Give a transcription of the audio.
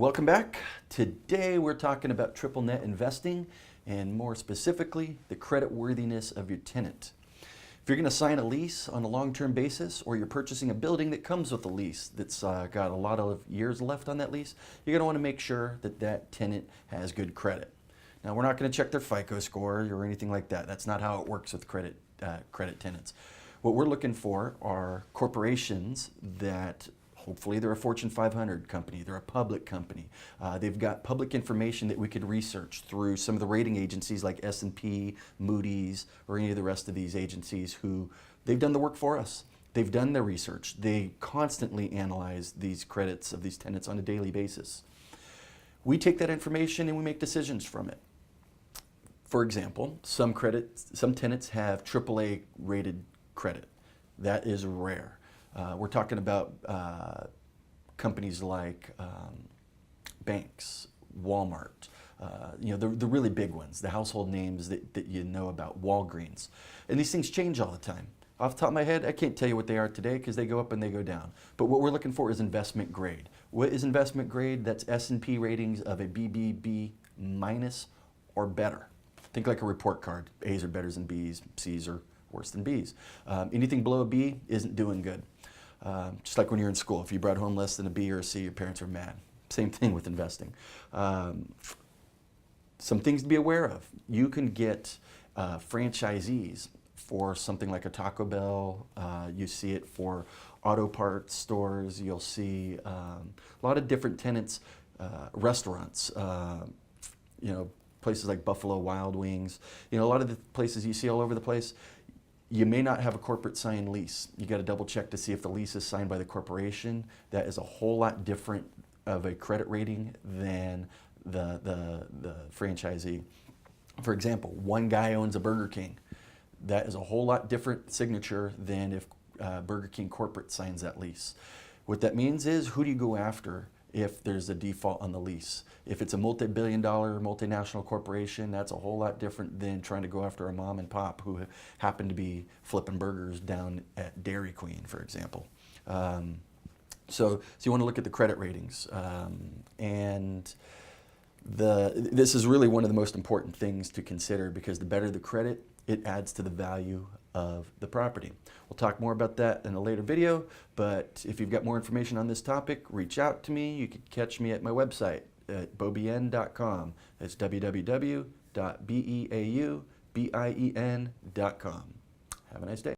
Welcome back. Today we're talking about triple net investing and more specifically the credit worthiness of your tenant. If you're going to sign a lease on a long-term basis or you're purchasing a building that comes with a lease that's got a lot of years left on that lease, you're going to want to make sure that that tenant has good credit. Now we're not going to check their FICO score or anything like that. That's not how it works with credit tenants. What we're looking for are corporations that hopefully they're a Fortune 500 company, they're a public company. They've got public information that we could research through some of the rating agencies like S&P, Moody's, or any of the rest of these agencies who they've done the work for us. They've done their research. They constantly analyze these credits of these tenants on a daily basis. We take that information and we make decisions from it. For example, some tenants have AAA rated credit. That is rare. We're talking about companies like banks, Walmart, the really big ones, the household names that you know about, Walgreens. And these things change all the time. Off the top of my head, I can't tell you what they are today because they go up and they go down. But what we're looking for is investment grade. What is investment grade? That's S&P ratings of a BBB minus or better. Think like a report card. A's are better than B's, C's are worse than B's. Anything below a B isn't doing good. Just like when you're in school, if you brought home less than a B or a C, your parents are mad. Same thing with investing. Some things to be aware of. You can get franchisees for something like a Taco Bell. You see it for auto parts stores. You'll see a lot of different tenants, restaurants, places like Buffalo Wild Wings. A lot of the places you see all over the place, you may not have a corporate signed lease. You got to double check to see if the lease is signed by the corporation. That is a whole lot different of a credit rating than the franchisee. For example, one guy owns a Burger King. That is a whole lot different signature than if Burger King corporate signs that lease. What that means is, who do you go after if there's a default on the lease? If it's a multi-billion-dollar multinational corporation, that's a whole lot different than trying to go after a mom and pop who happen to be flipping burgers down at Dairy Queen, for example. So you want to look at the credit ratings. This is really one of the most important things to consider, because the better the credit, it adds to the value of the property. We'll talk more about that in a later video, but if you've got more information on this topic, reach out to me. You can catch me at my website at Beaubien.com. That's www.beaubien.com. Have a nice day.